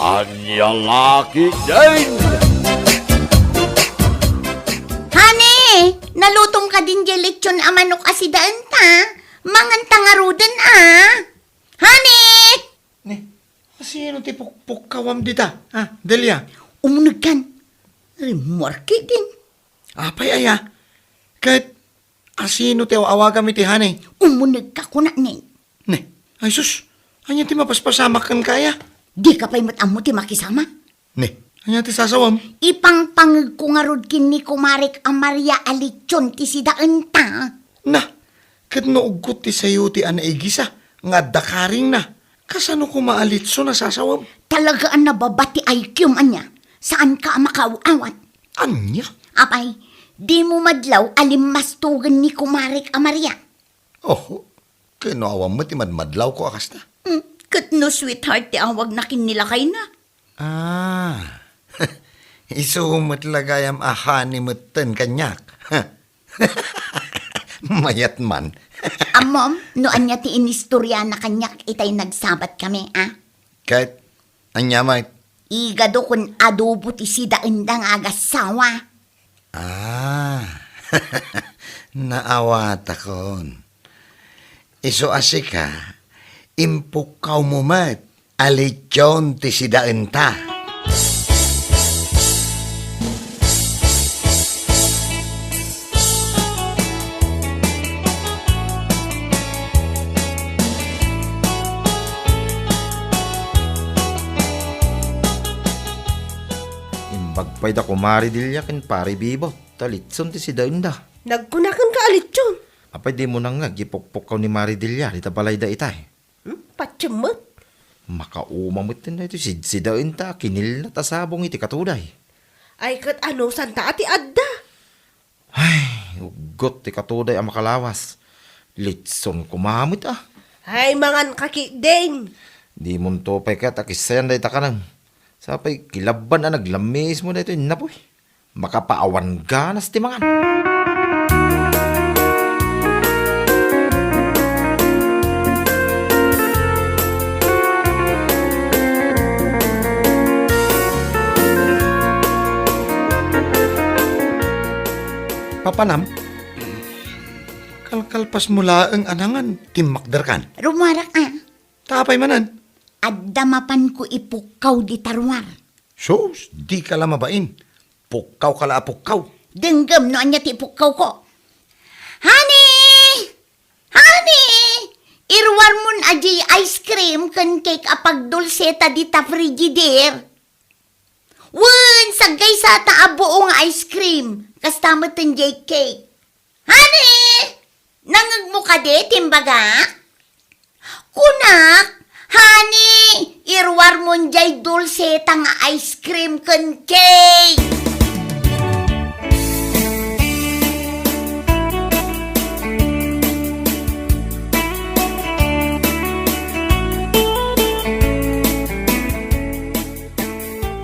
Ania La Ketdin. Hane, nalutong ka din di lechon a manok asidaan ta. Mangan tangarudan Hane! Ni, sino ti pukpuk kawam dita? Ha, Delia? Umunag kan. Rimorki din. Apay aya. Kahit asino ti awagan mi ti hanay. Umunag ka kuna ning. Ni, ay sus, anya ti mapaspasamak kan kaya? Di ka pa'y matamo ti makisama. Ni, anya ti sasawam? Ipangpangag ko nga rod kin ni kumarik ang Maria Alichon ti sidaan ta. Na, kat naugot ti sayo ti anaigisa, nga dakaring na. Kasano ko maalitso na sasawam? Talagaan nababati IQ anya. Saan ka makauawat? Anya? Apay, di mo madlaw alimmastugan ni kumarik ang Maria. Oh, kinawam mo ti madmadlaw ko akasta. Kat no sweetheart ti awag na kinilakay na. Ah, isumot lagayam ahani mutten kanyak. Mayat man. Amom, no anya ti inistorya na kanyak itay nagsabat kami, Kahit, anya may, Igado kun adobo ti sidaan dang agasawa. naawat akon. Iso asika, impukaw mo mat, alityon ti sidaan ta. Bagpay da kumari dilya ken pari bibot. Talitson ti si daunda. Nagkunakan ka alitson. Apay di mo nang nagipokpok ni Mari Dilya. Dita balay da itay. Patsyamot. Makaumamot din na ito si daunda. Kinil na tasabong iti katuday. Ay kat ano santa ati adda. Ay, ugot ti katuday ang makalawas. Litson kumamit Ay mangan kakiding. Di mo to pay ka takisayan da ita ka nang. Sapay kilaban na naglamis mo na ito napoy. Makapaawan ganas ti mangan. Papanam, kalkalpas mula ang anangan, timakder kan. Rumarak Tapay manan. Addamapan ko ipukaw di tarwar. Sus, di ka lamabain. Pukaw ka la pukaw. Denggam no anya ti ipukaw ko. Honey! Honey! Irwar mun aji ice cream kan cake apag dulseta di ta frigidaire. Wen, sagay sa ta abuong ice cream. Kastamot ng jay cake. Honey! Nangag mo ka de, timbaga? Kunak! Honey! Irwar mo jay dulseta nga ice cream kan cake!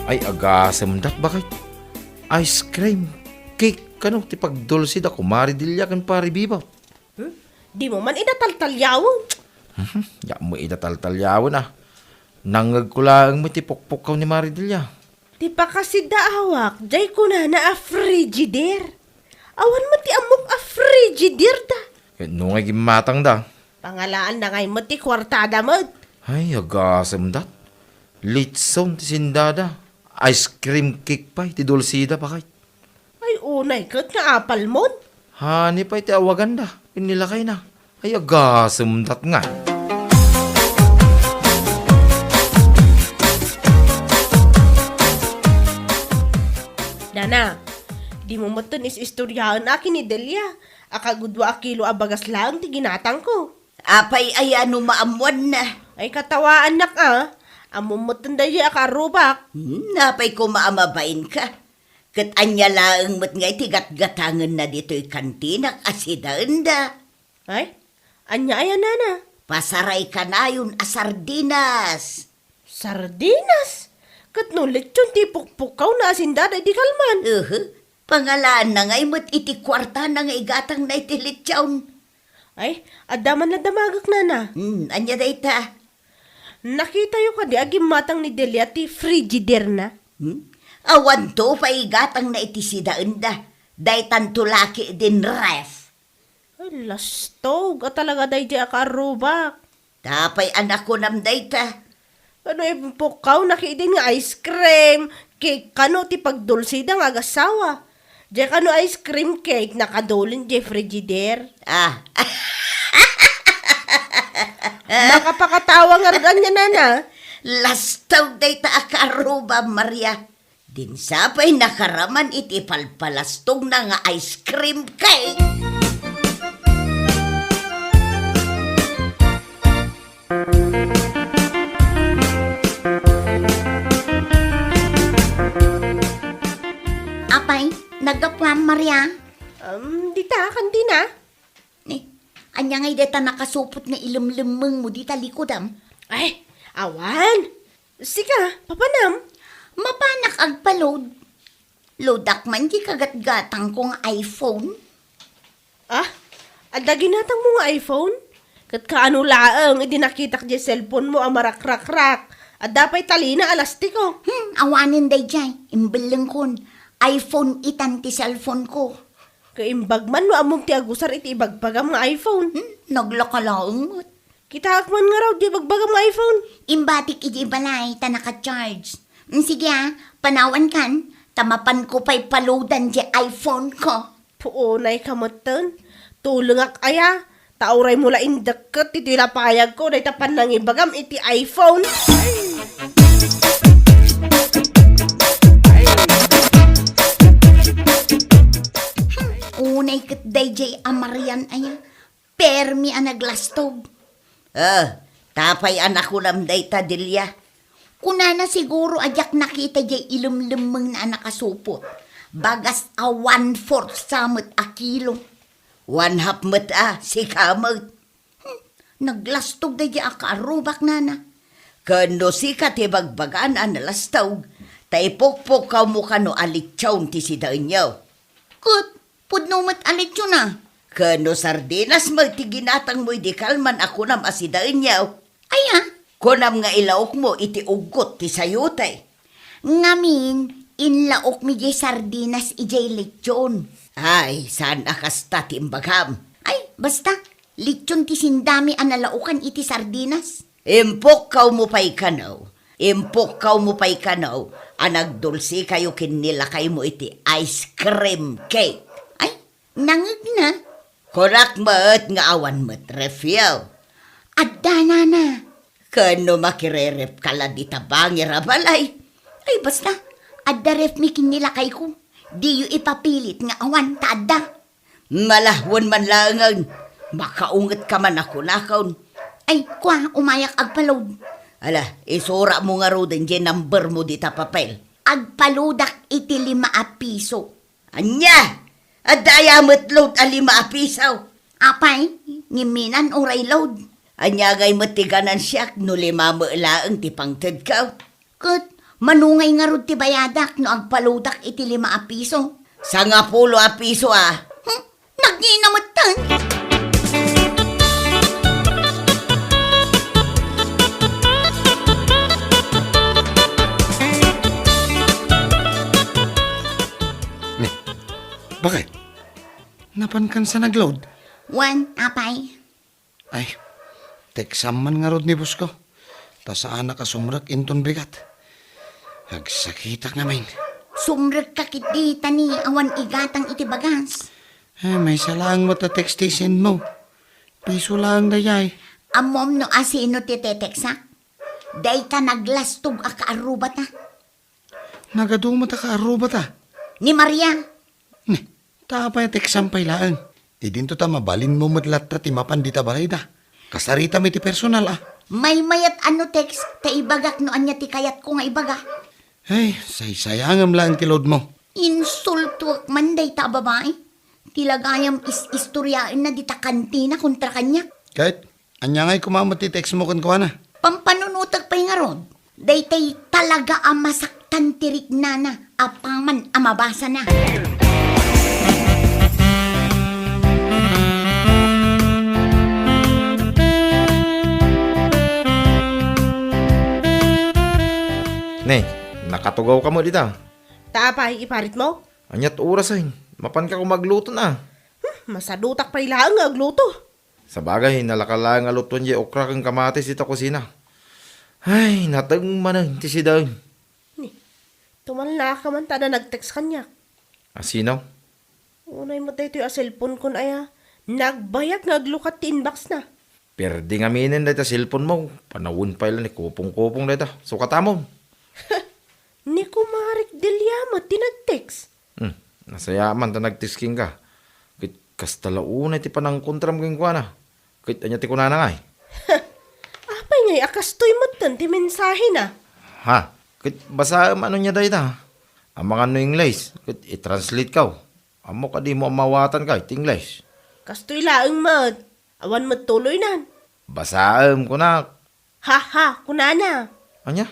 Ay agasem dat bakit? Ice cream, cake, kanong ti pagdulsi da kumari dilya ken pari bibot. Di mo man inataltalyawon. Ya mo idataltalyawon Nangag ko lang mo ti pukpukaw ni Mari Dilya. Di pa kasi daawak, jay ko na a frigidaire. Awan mo ti amok a frigidaire da. Nung ay gimatang da. Pangalaan na ngay mo ti kwartada mo. Ay agasem dat. Litson ti sindada. Ice cream cake pa, ti dulsida pa kay. Ay unay kat nga apal mo. Hani pa iti awagan da. Inilakay na. Ay agasem dat nga. Nana, di mo matun is istoryahan akin ni Delia. Akagudwa a kilo abagas lang ti ginatang ko. Apay ay ano maamuan na. Ay katawaan nak Amo matun dahi akarubak. Napay ko maamabain ka. Kat anya laang mat nga itigat-gatangan na dito'y kantinak asidaan da. Ay, anya ayan nana. Pasaray ka na yun a sardinas. Sardinas? Kat no lechon ti pukpukaw na asindada di kalman. Pangalaan na nga'y mat iti kwarta na nga igatang na iti lechon. Ay, adaman na damagak nana. Anya da ita. Nakita yung kadi agim matang ni Delia ti Frigidaire na. Awan to, paigatang na itisidaan da. Day tantulaki din ref. Ay, lastog. At talaga day di akarubak. Tapay anak ko nam day ta. Ano ipukaw nakidin nga ice cream. Cake kano ti pagdulsida nga agasawa. Diyan kano ice cream cake nakadulin di Frigidaire. Ah, Nakapakatawa nga rin niya nana. lastaw day ta akaruba, Maria. Din sapay nakaraman iti palpalastog na nga ice cream cake. Apay, nagapwam, Maria. Dita, kandi na. Ni, anya ngay deta nakasupot nga ilimlimeng mo dita likodam. Ay, awan. Sika, papanam. Mapanak agpa-load. Loadak man di kagat-gatang kong iPhone. Ah, ada ginatang mo nga iPhone? Kat kaano laang, nakita di cellphone mo ang marakrak-rak. At dapay talina alastiko. Awanin day jay. Imbilang kon. iPhone itan ti cellphone ko. Kaimbag man no among ti agusar iti ibagbagam nga iPhone. Naglakalaang mo. Kita akman nga raw di bagbagam nga iPhone. Imbatik iti balay, ta naka-charge. Sige panawan kan. Tamapan ko pa'y paloadan di iPhone ko. Puunay kamutan. Tulungak aya. Tauray mula indeket iti lapayag ko. Day tapan nang ibagam iti iPhone. Unay kat day jay amarian aya. Permi ang naglastog. Tapay anak ko nam day ta dilya. Kuna na siguro ajak nakita jay ilumlimeng na nakasupot. Bagas a 1/4 samot a kilo. 1/2 met si kamot. Naglastog day jay akarubak nana. Kano si katibagbagan ang nalastog. Taipokpok ka mo kano alitsaw ti si dainyaw. Kut, pudno met alitsaw na. Kano sardinas magtiginatang mo'y di kalman ako nam asidain niyaw. Aya, kunam nga ilaok mo iti ugot ti sayutay. Ngamin, inlaok mi jay sardinas ijay lechon. Ay, saan akasta ti imbagam? Ay, basta, lechon ti sindami analaukan iti sardinas. Impok kaw mo pa'y kanaw. Impok kaw mo pa'y kanaw. Anagdulsi kayo kinilakay mo iti ice cream cake. Ay, nangag na. Korak mat nga awan mat refyaw. Adda na. Kano makirerep kala di tabangi rabalay. Ay basta, adda ref mi kinilakay ko. Di yu ipapilit nga awan ta adda. Malahwan man langan. Makaunget ka man ako nakaon. Ay kwa, umayak agpaload. Ala, isura mo nga ro din dyan number mo di ta papel. Agpaludak iti 5 piso. Anya! Adaya matload a 5 pisaw. Apay, ngiminan oray load. Anyagay matiganan siyak no 5 maalaang ti pangted ka. Kat, manungay nga rod ti bayadak no agpaludak iti 5 piso. Sa nga 10 piso Nagninamatan. Bakit? Napan sa nagload? 1, apay. Ay, teksaman nga rod ni boss ko. Ta saan nakasumrak inton bigat. Agsakitak namin. Sumrag kakit di tani awan igatang iti bagas. May salang matatekstisin mo. Piso lang dayay. Amom no asino ti teteksa. Day ka naglastog a kaaruba ta. Nagaduma ta kaaruba ta. Ni Maria. Tapay teksampay laan. Idin to ta mabalin mo matlat ta timapan di ta balay da. Kasarita mi ti personal May mayat ano text ta ibagak no anya ti kayat ko nga ibaga. Ay, say-sayangam lang ti load mo. Insultuak man day ta babae. Tilagayam istoryain na di ta kantina kontra kanya. Kahit, anya nga'y kumamot ti text mo kan kuwana. Pampanunutag pa'y nga rod. Day tay talaga masaktan tirik na apaman amabasa na. Ne, nakatugaw ka mo dita. Tapay iparit mo? Anyat oras ay, mapan ka kung magluto na. Masadutak pa ilang nga agluto. Sa bagay, nalakalang aluton yung okra kang kamatis dito kusina. Ay, natang manang ti si daw. Tumal na ka man tada nag-text kanya. Asinaw? Unay mo tayo yung cellphone ko na aya. Nagbayag naglukat ti inbox na. Perdi nga minin dito cellphone mo. Panawin pa ilan ni kupong-kupong dito. Sukatamon. Ni kumarik Dilyama tinag-text. Nasayaman ta nagtisking ka. Kit kastalaunay ti panang kontram kong kwa na. Kit anya ti kunana nga eh. Apay ngay akastoy mo tan ti mensahe na. Ha? Kit basa ano niya dahil ta? Ang mga no English. Kit i-translate ka. Amo ka di mo mawatan ka it English. Kastoy laeng mat. Awan mat tuloy nan. Basaam ko na. Ha kunana. Anya?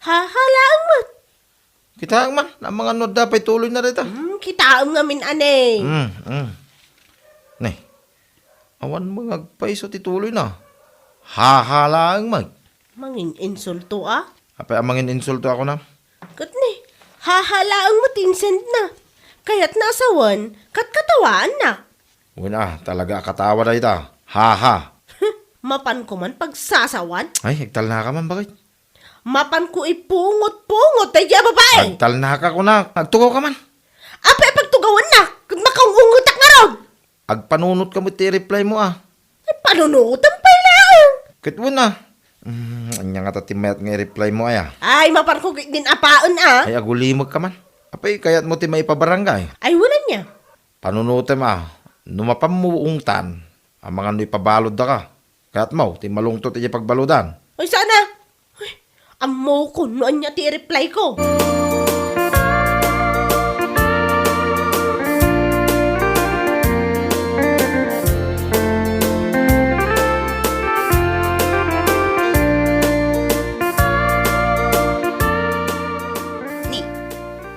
Ha laeng mat. Kita man. Ang mga no dapat tuloy na dito. Kitaam nga min ane. Nay. Awan mga agpaiso ti tuloy na. Hahalang mag. Mangin insulto ah. Apay amangin insulto ako na. Kat ni. Hahalaang mo tinsend na. Kaya't nasawan, katkatawaan na. Una, talaga katawa na ita. Ha. Mapan ko man pagsasawan. Ay, higtal na ka man, bakit? Mapan ko ipungot-pungot ay diya babae. Higtal na ka ko na. Nagtugaw ka man. Apa pagtugawan na. Kung makaungutak nga raw. Agpanunot ka mo ti reply mo ah. Ay panunutan pa ilang. Kitwin na. Anya nga tatimayat nga reply mo ay ah. Ay mapan ko din apaon ah. Ay, agulimag ka man. Apay, kaya't mo ti may pabarangay. Ay wala niya. Panunutin ah. Numapamuungtan. Ang mga no'y pabalod da ka. Kaya't mo, ti malungtot iya pagbaludan. Ay sana. Ay, amo ko noon niya ti reply ko.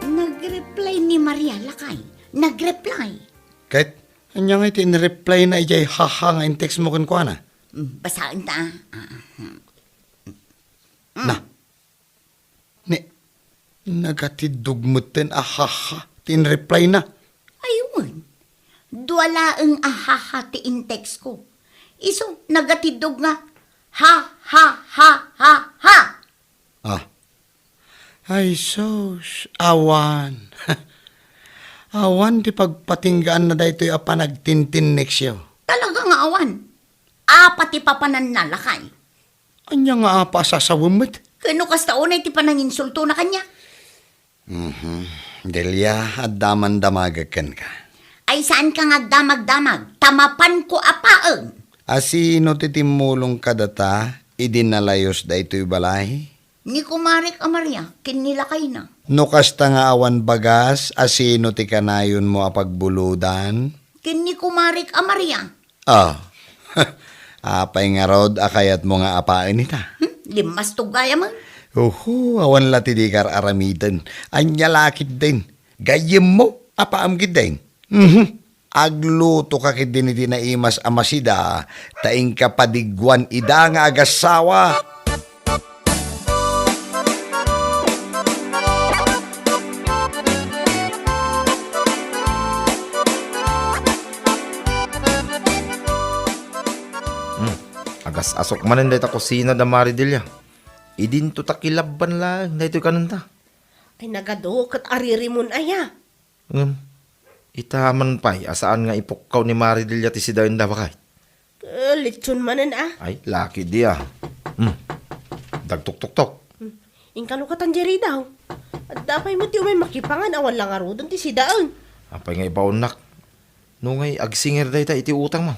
Nag-reply ni Maria Lakay. Nag-reply. Kahit, anya nga iti in-reply na ijay haha nga in text mo kun kwa na. Basaan ta. Na. Ni, nagatidugmutin ahaha. Tin-reply na. Ayun. Duwala ang ahaha ti in text ko. Iso, nagatidog nga. Ha. Ah. Ay, sos. Awan. Awan di pagpatinggaan na dahito yung nagtintin next year. Talaga nga awan. Apati papanan na lakay. Anya nga apa sasawamit? Kano kasta unay ti pananginsulto na kanya? Delia, at daman-damagakan ka. Ay saan ka nga damag-damag? Tamapan ko apaeng. Asino titimulong ka data, idinalayos da ito'y balay? Ni kumarik Amaria, kinilakay na. No kasta nga awan bagas, asino ti kanayon mo apagbuludan? Kin ni kumarik Amaria. Ah, apay nga rod, akayat mo nga apain ita. Limas tugaya man. Awan lati di kar aramitan. Anya lakit din. Gayem mo, apaam gid din. Agluto ka kid din iti na imas amasida, taing kapadigwan ida nga agasawa. Agas asok manin dahil ta kusina da Maridilya. Idin to takilaban lang dahil kananta. Ay nagado kat aririmon aya. Itaman pa'y asaan nga ipukaw ni Maridilya ti si Dayon da bakay. Lechon manan ah. Ay, laki di ah. Dagtuk-tuk-tuk. Inkalukatan jeri daw. At dapay mo ti umay makipangan awan lang arudon ti si daon. Apay nga ibaunak. Nungay agsinger dahil ta iti utang mo.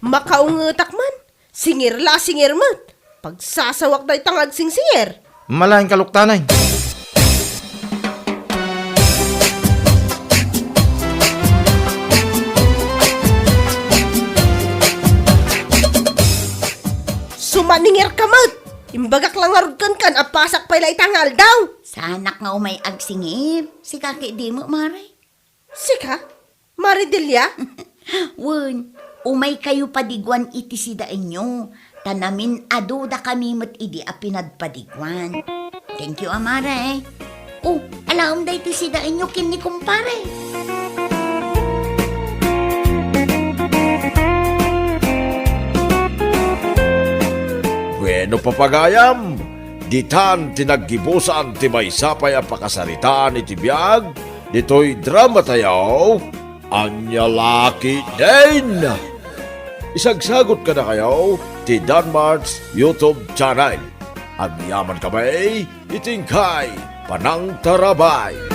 Makaungutak man. Singir man. Pagsasawak dahi tangag singsinger. Malaking kaluktanay. Sumaningir ka mat. Imbagak lang arudkan kan apasak pa ilay tangal daw. Sanak nga umay agsingip. Si kaki di mo, Maray. Sika? Maridilya? Wen, umay kayo padigwan iti si daenyo. Tanamin aduda kami mat idi a pinadpadigwan. Thank you, amare. Oh, alam day ti sida inyo kin ni kumpare. Bueno papagayam, ditan tinaggibusan ti may sapay ang pakasaritaan iti biyag, dito'y drama tayaw, Ania La Ketdin. Isagsagot ka na kayo, ti Danmar's YouTube channel. Ang yaman kamay, itingkay, panang tarabay.